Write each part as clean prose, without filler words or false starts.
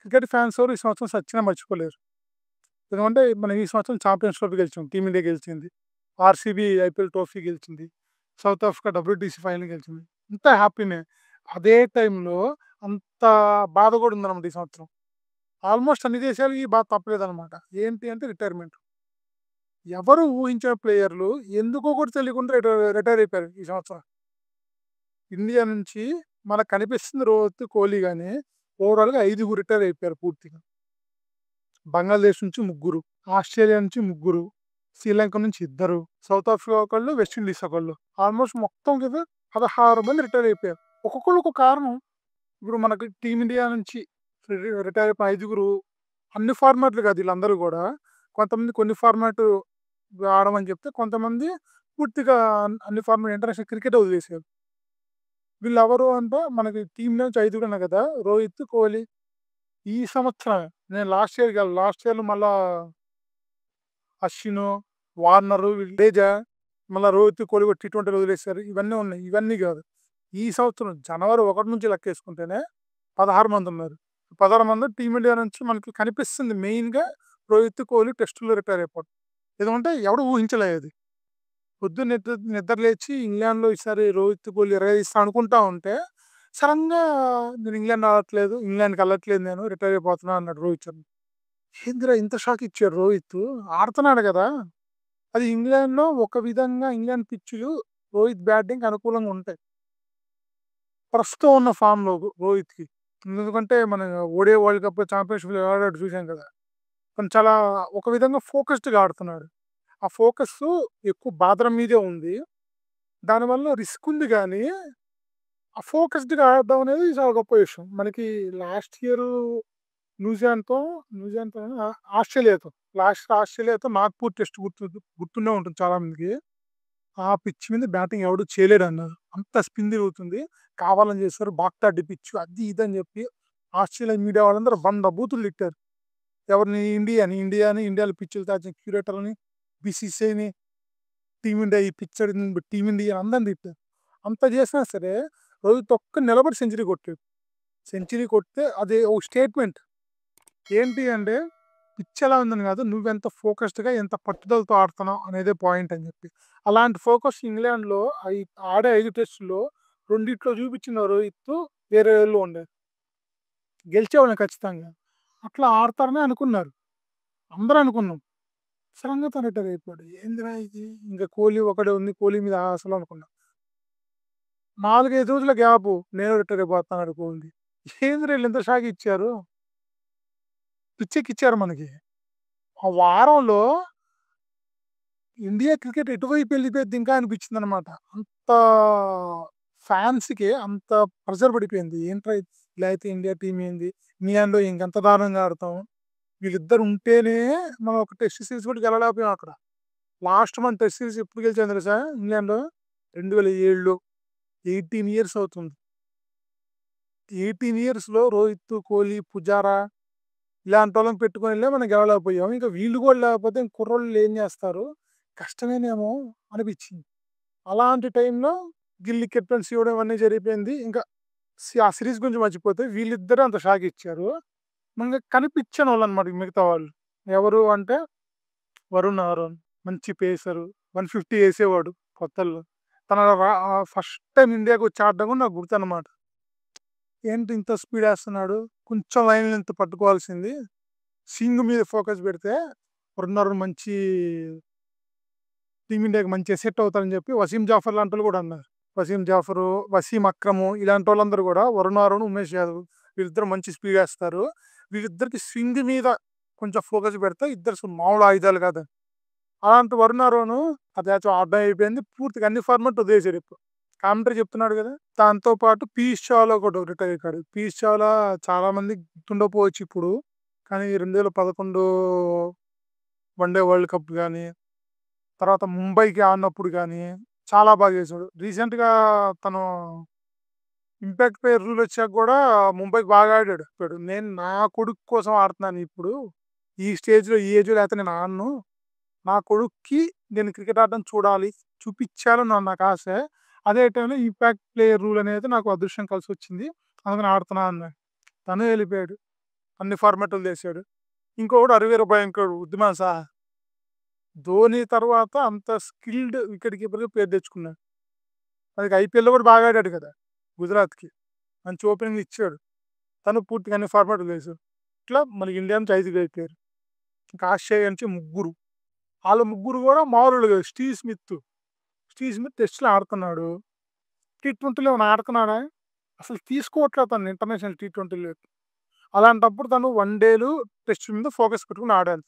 Cricket fans ఎవరు ఈ సంవత్సరం సచ్చినా మర్చిపోలేరు. ఎందుకంటే మనం ఈ సంవత్సరం ఛాంపియన్స్ ట్రోఫీ గెలిచాం. టీమిండియా గెలిచింది. ఆర్‌సీబీ ఐపీఎల్ ట్రోఫీ గెలిచింది. సౌత్ ఆఫ్రికా డబ్ల్యూటీసీ ఫైనల్ గెలిచింది. అంతా హ్యాపీనే. అదే టైంలో అంత బాధ కూడా ఉందన్నమాట ఈ సంవత్సరం. ఆల్మోస్ట్ అన్ని దేశాలకి ఈ బాధ తప్పలేదన్నమాట. ఏంటి అంటే రిటైర్మెంట్. ఎవరు ఊహించిన ప్లేయర్‌లు ఎందుకో కూడా తెలియకుండా రిటైర్ అయిపోయారు ఈ సంవత్సరం. ఇండియా నుంచి మనకు కనిపిస్తుంది రోహిత్, కోహ్లీ గాని ఓవరాల్‌గా 5 రిటైర్ అయిపోయారు పూర్తిగా. బంగ్లాదేశ్ నుంచి ముగ్గురు, ఆస్ట్రేలియా నుంచి ముగ్గురు, శ్రీలంక నుంచి ఇద్దరు, సౌత్ ఆఫ్రికా ఒకళ్ళు, వెస్ట్ ఇండీస్ ఒకళ్ళు. ఆల్మోస్ట్ మొత్తం మీద 16 మంది రిటైర్ అయిపోయారు. ఒక్కొక్కళ్ళు ఒక్కొక్క కారణం. ఇప్పుడు మనకి టీమిండియా నుంచి రిటైర్ అయిపోయిన 5 అన్ని ఫార్మాట్‌లు కాదు వీళ్ళందరూ గూడా. కొంతమంది కొన్ని ఫార్మాట్ ఆడమని చెప్తే, కొంతమంది పూర్తిగా అన్ని ఫార్మాట్ ఇంటర్నేషనల్ క్రికెటే వదిలేసారు. వీళ్ళెవరు అంటే మనకి టీమ్ నుంచి 5 ఉన్నాయి కదా! రోహిత్, కోహ్లీ. ఈ సంవత్సరమే. నేను లాస్ట్ ఇయర్ కాదు. లాస్ట్ ఇయర్‌లో మళ్ళా అశ్విను, వార్నరు, జడేజా, మళ్ళా రోహిత్, కోహ్లీ కూడా టీ20లో వదిలేసారు. ఇవన్నీ ఉన్నాయి. ఇవన్నీ కాదు. ఈ సంవత్సరం జనవరి 1 నుంచి లెక్కేసుకుంటేనే 16 మందున్నారు. 16 మంది టీమిండియా నుంచి మనకి కనిపిస్తుంది మెయిన్‌గా రోహిత్, కోహ్లీ టెస్టుల్లో రిటైర్ అయిపోవడం. ఎందుకంటే ఎవడు ఊహించలేదు. పొద్దున్న నిద్ర లేచి ఇంగ్లాండ్‌లో ఈసారి రోహిత్, కోహ్లీ ఇరగదీస్తా అనుకుంటా ఉంటే, సడెన్‌గా నేను ఇంగ్లాండ్ ఆడట్లేదు. ఇంగ్లాండ్‌కి ఎళ్ళట్లేదు నేను. రిటైర్ అయిపోతున్నా అన్నాడు రోహిత్ శర్మ. ఏందిరా ఇంత షాక్ ఇచ్చాడు రోహిత్. ఆడుతున్నాడు గదా! అది ఇంగ్లాండ్‌లో ఒక విధంగా ఇంగ్లాండ్ పిచ్‌లు రోహిత్ బ్యాటింగ్‌కి అనుకూలంగా ఉంటాయి. ప్రస్తుతం ఉన్న ఫామ్‌లో రోహిత్‌కి. ఎందుకంటే మన ఓడిఐ వరల్డ్ కప్, చాంపియన్‌షిప్‌లో ఆడాడు చూసాం కదా! తను చాలా ఒక విధంగా ఫోకస్డ్‌గా ఆడుతున్నాడు. ఆ ఫోకస్సు ఎక్కువ బాదరం మీదే ఉంది. దానివల్ల రిస్క్ ఉంది గానీ, ఆ ఫోకస్డ్‌గా ఆడడం అనేది చాలా గొప్ప విషయం. మనకి లాస్ట్ ఇయరు న్యూజిలాండ్‌తో న్యూజిలాండ్‌తోనా ఆస్ట్రేలియాతో ఆస్ట్రేలియాతో నాగ్‌పూర్ టెస్ట్ గుర్తుండే ఉంటుంది చాలా మందికి. ఆ పిచ్ మీద బ్యాటింగ్ ఎవడు చేయలేడన్నారు. అంత స్పిన్ తిరుగుతుంది. కావాలని చేస్తారు. బాక్తాడి పిచ్ అది ఇది అని చెప్పి ఆస్ట్రేలియా మీడియా వాళ్ళందరూ 100 బూతులు తిట్టారు. ఎవరిని ఇండియాని ఇండియాలో పిచ్చులు తాచిన క్యూరేటర్‌లని, బీసీసీఐని, టీమిండియా ఈ పిచ్ ఆడింది టీమిండియా అందరిని తిట్టారు. అంత చేసినా సరే రోహిత్ నిలబడి సెంచరీ కొట్టాడు. సెంచరీ కొడితే అది ఒక స్టేట్మెంట్. ఏంటి అంటే పిచ్ ఎలా ఉందని కాదు, నువ్వెంత ఫోకస్డ్‌గా ఎంత పట్టుదలతో ఆడుతున్నావు అనేదే పాయింట్ అని చెప్పి. అలాంటి ఫోకస్ ఇంగ్లాండ్‌లో ఆడే 5 టెస్టుల్లో రెండిట్లో చూపించిన రోహిత్ వేరే లెవెల్‌లో ఉండేది. గెలిచేవాళ్ళం ఖచ్చితంగా. అట్లా ఆడతారనే అనుకున్నారు. అందరూ అనుకున్నాం. సడెన్‌గా తను రిటైర్ అయిపోయాడు. ఏందిరా ఇది? ఇంక కోహ్లీ ఒకడే ఉంది. కోహ్లీ మీద ఆశలు అనుకున్నా. 4, 5 రోజుల గ్యాపు. నేను రిటైర్ అయిపోతున్నాడు కోహ్లీ. ఏందిరా ఈళ్ళు ఇంత షాక్ ఇచ్చారు? పిచ్చెక్కిచ్చారు మనకి. ఆ వారంలో ఇండియా క్రికెట్ ఎటువైపు వెళ్ళిపోద్ది ఇంకా అనిపించిందనమాట. అంత ఫ్యాన్స్‌కి అంత ప్రెషర్ పడిపోయింది. ఏంట్రా ఇలా అయితే ఇండియా టీమ్ ఏంది? ఇంగ్లాండ్‌లో ఇంకెంత దారుణంగా ఆడతాం. వీళ్ళిద్దరు ఉంటేనే మనం ఒక టెస్ట్ సిరీస్ కూడా గెలవలేకపోయాం అక్కడ. లాస్ట్ మన టెస్ట్ సిరీస్ ఎప్పుడు గెలిచాం తెలుసా ఇంగ్లాండ్‌లో? 2007లో. 18 ఇయర్స్ అవుతుంది. 18 ఇయర్స్‌లో రోహిత్, కోహ్లీ, పుజారా ఇలాంటోళ్ళని పెట్టుకొనెళ్ళే మనం గెలవలేకపోయాం. ఇంకా వీళ్ళు కూడా లేకపోతే కుర్రోళ్ళు ఏం చేస్తారు? కష్టమేనేమో అనిపించింది. అలాంటి టైంలో గిల్లీ కెప్టెన్సీ ఇవ్వడం ఇవన్నీ జరిగిపోయింది. ఇంకా ఆ సిరీస్ గురించి మర్చిపోతే వీళ్ళిద్దరే అంత షాక్ ఇచ్చారు. మనకి కనిపించనోళ్ళనమాట మిగతా వాళ్ళు. ఎవరు అంటే వరుణ్ ఆరోన్ మంచి పేసరు. 150 ఏసేవాడు కొత్తల్లో. తన ఫస్ట్ టైమ్ ఇండియాకొచ్చి ఆడడం కూడా నాకు గుర్తనమాట. ఏంటి ఇంత స్పీడేస్తున్నాడు? కొంచెం లైన్ లెంత్ పట్టుకోవాల్సింది. స్వింగ్ మీద ఫోకస్ పెడితే వరుణ్ ఆరోన్ మంచి టీమిండియాకి మంచి ఎసెట్ అవుతారని చెప్పి వసీం జాఫర్ లాంటోళ్ళు కూడా అన్నారు. వసీం జాఫరు, వసీం అక్రము ఇలాంటోళ్ళందరూ కూడా వరుణ్ ఆరోన్, ఉమేష్ యాదవ్ వీళ్ళిద్దరు మంచి స్పీడేస్తారు. వీళ్ళిద్దరికి స్వింగ్ మీద కొంచెం ఫోకస్ పెడితే ఇద్దరు మామూలు ఆయుధాలు కాదు. అలాంటి వరుణ్ ఆరోన్ ఆ మ్యాచ్ ఆడడం అయిపోయింది. పూర్తిగా అన్ని ఫార్మాట్ వదిలేసాడు ఇప్పుడు. కామెంటరీ చెప్తున్నాడు కదా! దాంతో పాటు పీయూష్ చావ్లా కూడా రిటైర్ అయ్యాడు. పీయూష్ చావ్లా చాలా మందికి గుర్తుండకపోవచ్చు ఇప్పుడు. కానీ 2011 వన్‌డే వరల్డ్ కప్ గాని, తర్వాత ముంబైకి ఆడినప్పుడు గాని చాలా బాగా చేసాడు. రీసెంట్‌గా తను ఇంపాక్ట్ ప్లేయర్ రూల్ వచ్చాక కూడా ముంబైకి బాగా ఆడాడు. ఇప్పుడు నేను నా కొడుకు కోసం ఆడుతున్నాను ఇప్పుడు. ఈ స్టేజ్‌లో ఈ ఏజ్‌లో అయితే నేను ఆడను. నా కొడుక్కి నేను క్రికెట్ ఆడడం చూడాలి. చూపిచ్చాలని నాకు ఆశ. అదే టైంలో ఇంపాక్ట్ ప్లేయర్ రూల్ అనేది నాకు అదృష్టం కలిసొచ్చింది. అందుకని ఆడుతున్నా అన్నాడు. తను వెళ్ళిపోయాడు. అన్ని ఫార్మాట్లు వదిలేసాడు. ఇంకొకడు 'అరవీర భయంకరుడు' ఉద్దిమాస. ధోని తర్వాత అంత స్కిల్డ్ వికెట్ కీపర్‌గా పేరు తెచ్చుకున్నాడు. మనకి ఐపీఎల్‌లో కూడా బాగా ఆడాడు కదా! గుజరాత్‌కి. మంచి ఓపెనింగ్ ఇచ్చాడు. తను పూర్తిగా అన్ని ఫార్మాట్లు వదిలేసాడు. ఇట్లా మన ఇండియా నుంచి 5 అయిపోయారు. ఇంకా ఆస్ట్రేలియా నుంచి ముగ్గురు. ఆళ్ళ ముగ్గురు కూడా మామూలోళ్ళు కాదు. స్టీవ్ స్మిత్ టెస్ట్‌లో ఆడుతున్నాడు. టీ20లో ఏమైనా ఆడుతున్నాడా? అసలు తీసుకోవట్లేదు తనని ఇంటర్నేషనల్ టీ20లోకి. అలాంటప్పుడు తను వన్ డేలు, టెస్ట్ మీద ఫోకస్ పెట్టుకొని ఆడాలి.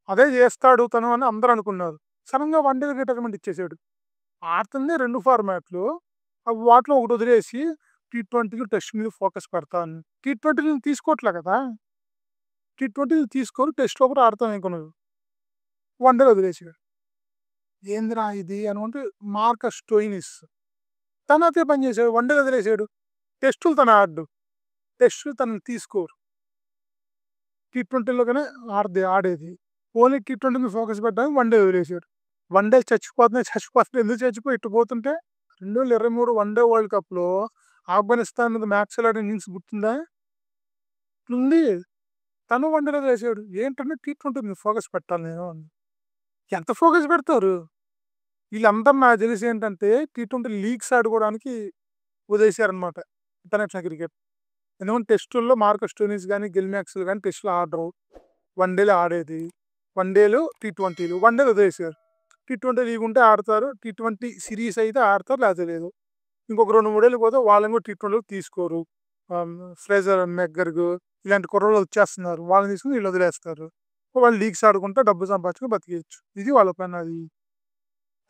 అదే చేస్తాడు తను అని అందరూ అనుకున్నారు. సడెన్‌గా వన్ డే‌కి రిటైర్మెంట్ ఇచ్చేసాడు. ఆడుతుంది 2 ఫార్మాట్‌లు. వాటిలో ఒకటి వదిలేసి టీ20కి, టెస్ట్ మీద ఫోకస్ పెడతా అని. టీ20 తీసుకోవట్లే కదా! టీ20 తీసుకోరు. టెస్ట్‌లో కూడా ఆడతాను అనుకున్నారు. వన్ డే‌లో వదిలేసాడు. ఏందిరా ఇది అనుకుంటే మార్కస్ స్టోయినిస్. తను అదే పని చేసాడు. వన్ డే‌లో వదిలేసాడు. టెస్టులు తను ఆడడు. టెస్టులు తనని తీసుకోరు. టీ20లోనే ఆడేది. ఓన్లీ టీ20 మీద ఫోకస్ పెట్టడానికి వన్ డే వదిలేసాడు. వన్ డే చచ్చిపోతున్నాయి ఎందుకు చచ్చిపోయి ఇట్టు పోతుంటే 2023 వన్ డే వరల్డ్ కప్‌లో ఆఫ్ఘనిస్తాన్ మీద మ్యాచ్ ఆడిన ఇన్నింగ్స్ గుర్తుందా? ఉంది. తను వన్ డేలో వదిలేసాడు. ఏంటంటే టీ20 మీద ఫోకస్ పెట్టాలి నేను అని. ఎంత ఫోకస్ పెడతారు? వీళ్ళందరూ నాకు తెలిసి ఏంటంటే టీ20 లీగ్స్ ఆడుకోవడానికి వదిలేసారనమాట ఇంటర్నేషనల్ క్రికెట్. ఎందుకంటే టెస్టుల్లో మార్కస్ స్టోయినిస్ గాని, గిల్ మ్యాక్స్‌వెల్ గాని టెస్టులు ఆడరు. వన్ డేలో ఆడేది. వన్ డేలు, టీ20లు. వన్ డేలో వదిలేసారు. టీ20 లీగ్ ఉంటే ఆడతారు. టీ20 సిరీస్ అయితే ఆడతారు లేకపోతే లేదు. ఇంకొక 2, 3 ఏళ్ళు పోతే వాళ్ళని కూడా టీ20లోకి తీసుకోరు. ఫ్రేజర్ మెక్‌గ్రెగర్ ఇలాంటి కుర్రోళ్ళు వచ్చేస్తున్నారు. వాళ్ళని తీసుకొని వీళ్ళు వదిలేస్తారు. వాళ్ళు లీగ్స్ ఆడుకుంటే డబ్బు సంపాదించుకొని బతికేయొచ్చు. ఇది వాళ్ళ పని అది.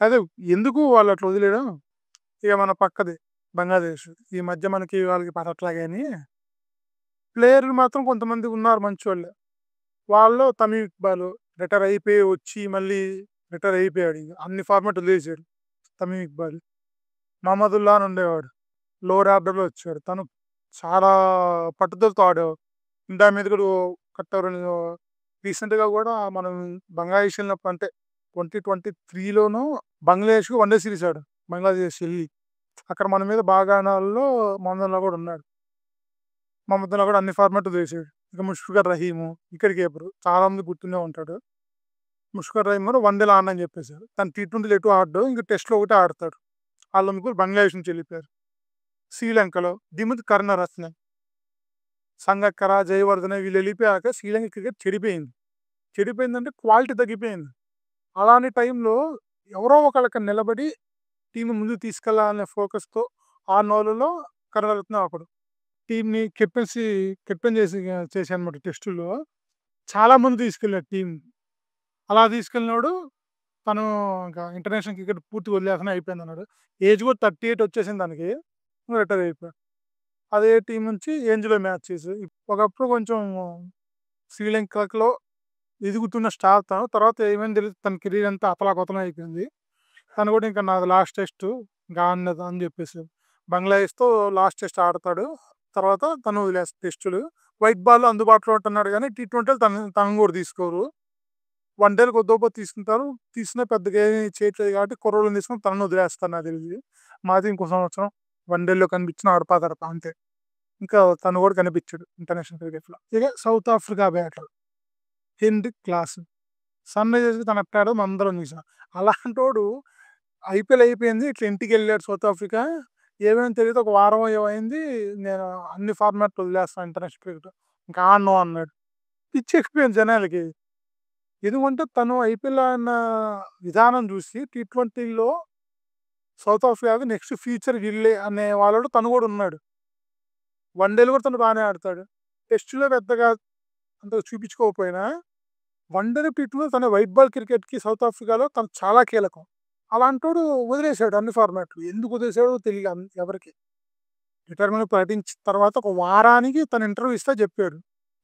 అదే ఎందుకు వాళ్ళు అట్లా వదిలేయడం? ఇక మన పక్కది బంగ్లాదేశ్. ఈ మధ్య మనకి వాళ్ళకి పడట్లే గాని ప్లేయర్‌లు మాత్రం కొంతమంది ఉన్నారు మంచోళ్ళే. వాళ్ళు తమీమ్ ఇక్బాల్ రిటైర్ అయిపోయి వచ్చి మళ్ళీ రిటైర్ అయిపోయాడు. ఇక అన్ని ఫార్మాట్ వదిలేసాడు తమీమ్ ఇక్బాల్. మహమ్మదుల్లా అని ఉండేవాడు. లోవర్ ఆర్డర్‌లో వచ్చాడు. తను చాలా పట్టుదలతో ఆడేవాడు. దాని మీద కూడా కట్టారు. రీసెంట్‌గా కూడా మనం బంగ్లాదేశ్ వెళ్ళినప్పుడు అంటే 2023లోనో బంగ్లాదేశ్‌కి వన్ డే సిరీస్ ఆడాం. బంగ్లాదేశ్ ఎళ్లి. అక్కడ మన మీద బాగా ఆడినోళ్ళలో మహమ్మదుల్లా కూడా ఉన్నాడు. మహమ్మదుల్లా కూడా అన్ని ఫార్మాట్ వదిలేసాడు. ఇక ముష్ఫికర్ రహీము వికెట్ కీపర్. చాలా మందికి గుర్తుండే ఉంటాడు. ముష్ఫికర్ రహీమ్ కూడా వన్ డేలో ఆడనని చెప్పేసారు. తను టీ20లో ఎటు ఆడడు. ఇంక టెస్ట్‌లో ఒకటే ఆడతాడు. ఆళ్ళ ముగ్గురు బంగ్లాదేశ్ నుంచి వెళ్ళిపోయారు. శ్రీలంకలో దిముత్ కరుణరత్న, సంగక్కర, జయవర్ధన వీళ్ళు వెళ్ళిపోయాక శ్రీలంక క్రికెట్ చెడిపోయింది. చెడిపోయిందంటే క్వాలిటీ తగ్గిపోయింది. అలాంటి టైంలో ఎవరో ఒకళ్ళకి నిలబడి టీమ్‌ని ముందుకు తీసుకెళ్లాలనే ఫోకస్‌తో ఆడినోళ్ళలో కరుణరత్న ఒకడు. టీమ్‌ని కెప్టెన్ చేశానన్నమాట టెస్టుల్లో. చాలా మంది తీసుకెళ్ళాడు టీమ్‌ని. అలా తీసుకెళ్ళినోడు తను ఇంకా ఇంటర్నేషనల్ క్రికెట్ పూర్తిగా వదిలేసాను అయిపోయిందన్నాడు. ఏజ్ కూడా 38 వచ్చేసింది తనకి. రిటైర్ అయిపోయాడు. అదే టీం నుంచి ఏంజ్‌లో మ్యాచెస్. ఒకప్పుడు కొంచెం శ్రీలంకలో ఎదుగుతున్న స్టార్ తను. తర్వాత ఏమైందో తెలీదు. తన కెరీర్ అంతా అతలాకుతలం అయిపోయింది. తను కూడా ఇంకా నాది లాస్ట్ టెస్ట్ ఇంకా ఆడను అని చెప్పేసి బంగ్లాదేశ్‌తో లాస్ట్ టెస్ట్ ఆడతాడు. తర్వాత తను వదిలేస్తాడు టెస్టులు. వైట్ బాల్ అందుబాటులో ఉంటున్నాడు కానీ టీ20లో తనను కూడా తీసుకోరు. వన్ డేలు కొద్దో గొప్పో తీసుకుంటారు. తీసినా పెద్దగా ఏమి చేయట్లేదు కాబట్టి కుర్రోళ్ళని తీసుకొని తనని వదిలేస్తారు నాకు తెలిసి. మాది ఇంకో సంవత్సరం వన్ డేలో కనిపించిన ఆడపాదడప అంతే. ఇంకా తను కూడా కనిపించడు ఇంటర్నేషనల్ క్రికెట్‌లో. ఇక South Africa batter Heinrich Klaasen. సన్‌రైజర్స్‌కి తను ఎట్లా ఆడాడో మనందరం చూసాం. అలాంటోడు ఐపీఎల్ అయిపోయింది. ఇట్లా ఇంటికెళ్ళాడు సౌత్ ఆఫ్రికా. ఏమైందో తెలీదు. ఒక వారమో ఏమో అయింది. నేను అన్ని ఫార్మాట్‌లు వదిలేస్తాను ఇంటర్నేషనల్ క్రికెట్. ఇంకా ఆడను అన్నాడు. పిచ్చెక్కిపోయింది జనాలకి. ఎందుకంటే తను ఐపీఎల్ ఆడిన విధానం చూసి టీ20లో సౌత్ ఆఫ్రికాకి నెక్స్ట్ ఫ్యూచర్ వీళ్ళే అనే వాళ్ళలో తను కూడా ఉన్నాడు. వన్ డేలో కూడా తను బానే ఆడతాడు. టెస్ట్‌లో పెద్దగా అంతగా చూపించుకోకపోయినా వన్ డేలో టీ20లో తన వైట్ బాల్ క్రికెట్‌కి సౌత్ ఆఫ్రికాలో తను చాలా కీలకం. అలాంటోడు వదిలేసాడు అన్ని ఫార్మాట్‌లు. ఎందుకు వదిలేసాడో తెలీల ఎవరికీ. రిటైర్మెంట్ ప్రకటించిన తర్వాత ఒక వారానికి తను ఇంటర్వ్యూ ఇస్తా చెప్పాడు.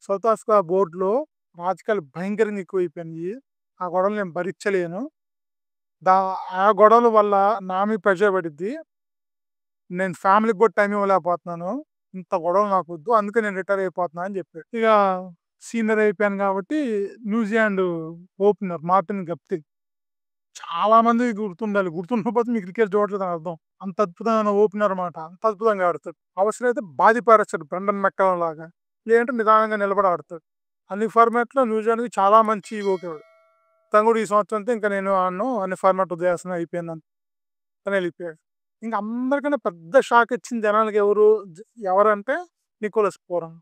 సౌత్ ఆఫ్రికా బోర్డ్‌లో రాజకీయాలు భయంకరంగా ఎక్కువైపోయినాయి. ఆ గొడవలు నేను భరించలేను. దా ఆ గొడవల వల్ల నా మీద ప్రెషర్ పడిద్ది. నేను ఫ్యామిలీకి కూడా టైం ఇవ్వలేకపోతున్నాను. ఇంత గొడవలు నాకొద్దు. అందుకే నేను రిటైర్ అయిపోతున్నా అని చెప్పాడు. ఇక సీనియర్ అయిపోయాను కాబట్టి న్యూజిలాండ్ ఓపెనర్ మార్టిన్ గప్టిల్. చాలా మందికి గుర్తుండాలి. గుర్తుండకపోతే మీ క్రికెట్ చూడట్లేదని అర్థం. అంత అద్భుతమైన ఓపెనర్ మాట. అంత అద్భుతంగా ఆడతాడు. అవసరమైతే బాధి పారేస్తాడు బ్రెండన్ మెక్కలం లాగా. లేదంటే నిదానంగా నిలబడి ఆడతాడు. అన్ని ఫార్మాట్‌లో న్యూజిలాండ్‌కి చాలా మంచి ఓకేవాడు. తను కూడా ఈ సంవత్సరంతో ఇంకా నేను ఆడను అన్ని ఫార్మాట్ వదిలేస్తున్నా అయిపోయిందని తను వెళ్ళిపోయాడు. ఇంక అందరికన్నా పెద్ద షాక్ ఇచ్చింది జనాలకి జ ఎవరంటే నికోలస్ పూరన్.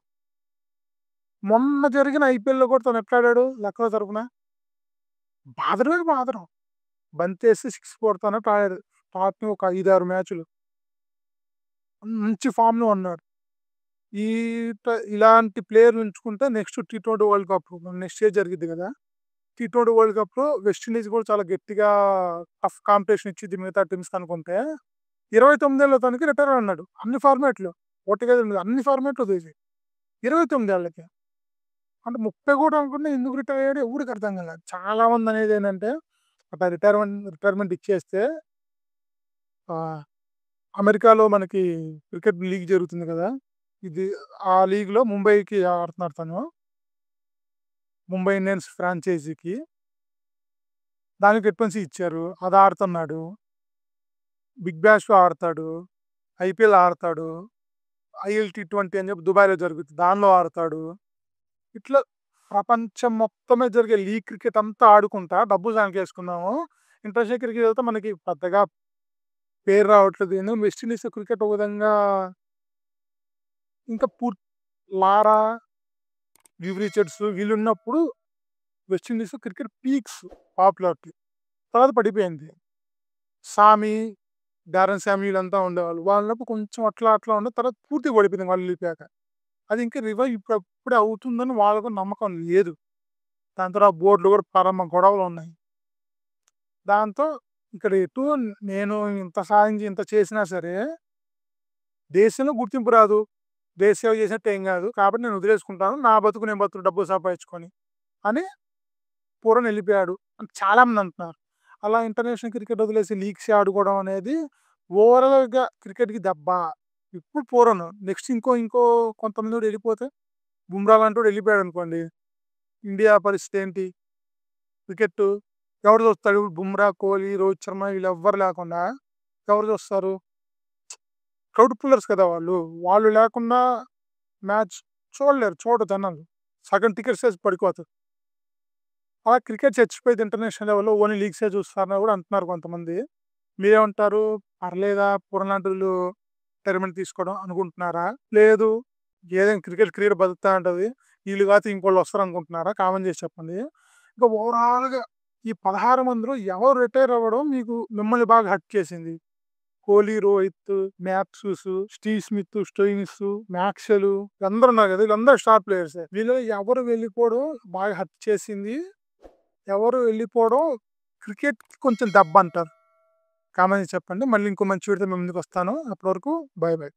మొన్న జరిగిన ఐపీఎల్‌లో కూడా తను ఎట్లా ఆడాడు లక్నో తరపున బాదడమే బాదడం. బంతేసి 6 కొడతానట్టు ఆడాడు. స్టార్టింగ్ ఒక 5, 6 మ్యాచ్‌లు. మంచి ఫామ్‌లో ఉన్నాడు. ఈ ఇలాంటి ప్లేయర్‌లు ఉంచుకుంటే next T20 world cup next year జరిగిద్ది కదా! టీ20 వరల్డ్ కప్‌లో వెస్ట్ ఇండీస్ కూడా చాలా గట్టిగా టఫ్ కాంపిటీషన్ ఇచ్చిద్ది మిగతా టీమ్స్‌కి అనుకుంటే 29 ఏళ్ల తనకి రిటైర్ అన్నాడు. అన్ని ఫార్మాట్‌లు. ఒకటి కాదు రెండు కాదు అన్ని ఫార్మాట్‌లు వదిలేసి 29 ఏళ్ళకి. అంటే 30 కూడా అనుకుంటే ఎందుకు రిటైర్ అయ్యాడో ఎవరికీ అర్థం కాలే. చాలా మంది అనేది ఏంటంటే అట్లా రిటైర్మెంట్ ఇచ్చేస్తే ఆహ్, అమెరికాలో మనకి క్రికెట్ లీగ్ జరుగుతుంది కదా! ఇది ఆ లీగ్‌లో ముంబైకి ఆడుతున్నాడు తను. ముంబై ఇండియన్స్ ఫ్రాంచైజీకి. దానికి కెప్టెన్సీ ఇచ్చారు. అది ఆడుతున్నాడు. బిగ్ బ్యాష్‌లో ఆడతాడు. ఐపీఎల్ ఆడతాడు. ఐఎల్ టీ20 అని చెప్పి దుబాయ్‌లో జరుగుద్ది. దానిలో ఆడతాడు. ఇట్లా ప్రపంచం మొత్తమే జరిగే లీగ్ క్రికెట్ అంతా ఆడుకుంటా డబ్బులు సంపాదించుకున్నాము. ఇంటర్నేషనల్ క్రికెట్ అయితే మనకి పెద్దగా పేరు రావట్లేదు. ఎందుకంటే వెస్ట్ ఇండీస్ క్రికెట్ ఒక విధంగా ఇంకా లారా, లివ్ రిచర్డ్స్ వీళ్ళున్నప్పుడు West Indies cricket peaks popularity. తర్వాత పడిపోయింది. సామి, డారెన్ సామి వీళ్ళంతా ఉండేవాళ్ళు. వాళ్ళన్నప్పుడు కొంచెం అట్లా అట్లా ఉండే తర్వాత పూర్తిగా పడిపోయింది వాళ్ళు వెళ్ళిపోయాక. అది ఇంకా రివైవ్ ఇప్పుడప్పుడే అవుతుందని వాళ్ళకు నమ్మకం లేదు. దాని తర్వాత బోర్డులు కూడా పరమ గొడవలున్నాయి. దాంతో ఇక్కడ ఎటు నేను ఇంత సాధించి ఇంత చేసినా సరే దేశంలో గుర్తింపు రాదు. దేశ సేవ చేసినట్టు ఏం కాదు. కాబట్టి నేను వదిలేసుకుంటాను. నా బతుకు నేను డబ్బులు సంపాదించుకొని అని పూరన్ వెళ్ళిపోయాడు అని చాలామంది అంటున్నారు. అలా ఇంటర్నేషనల్ క్రికెట్ వదిలేసి లీగ్స్ ఆడుకోవడం అనేది ఓవరాల్‌గా క్రికెట్‌కి దెబ్బ. ఇప్పుడు పూరన్ నెక్స్ట్ ఇంకో కొంతమంది కూడా వెళ్ళిపోతే బుమ్రా లాంటోడు వెళ్ళిపోయాడనుకోండి. ఇండియా పరిస్థితి ఏంటి? క్రికెట్టు ఎవరు చూస్తాడు? బుమ్రా, కోహ్లీ, రోహిత్ శర్మ వీళ్ళెవ్వరు లేకుండా ఎవరు చూస్తారు? క్రౌడ్ పుల్లర్స్ కదా వాళ్ళు. వాళ్ళు లేకుండా మ్యాచ్ చూడలేరు. చూడరు జనాలు. సగం టికెట్ సేల్స్ పడిపోతది. అలా క్రికెట్ చచ్చిపోయేది ఇంటర్నేషనల్ లెవెల్‌లో ఓన్లీ లీగ్సే చూస్తారని కూడా అంటున్నారు కొంతమంది. మీరేమంటారు? పర్లేదా పూరన్ లాంటోళ్ళు రిటైర్మెంట్ తీసుకోవడం అనుకుంటున్నారా? లేదు ఏదైనా క్రికెట్ బతుకుతా ఉంటది. ఈళ్ళు కాకపోతే ఇంకోళ్ళు వస్తారనుకుంటున్నారా? కామెంట్ చేసి చెప్పండి. ఇంకా ఓవరాల్‌గా ఈ 16 మందిలో ఎవరు రిటైర్ అవ్వడం మిమ్మల్ని బాగా హర్ట్ చేసింది? Kohli, Rohit, Matthews, Steve Smith, Stoinis, Maxwell వీళ్ళందరూ ఉన్నారు కదా! వీళ్ళందరూ స్టార్ ప్లేయర్సే. వీళ్ళలో ఎవరు వెళ్ళిపోవడం బాగా హర్ట్ చేసింది? ఎవరు వెళ్ళిపోవడం క్రికెట్‌కి కొంచెం దెబ్బంటారు? కామెంట్ చేసి చెప్పండి. మళ్ళీ ఇంకో మంచి వీడియోతో మీ ముందుకొస్తాను. అప్పటి వరకు బై బై.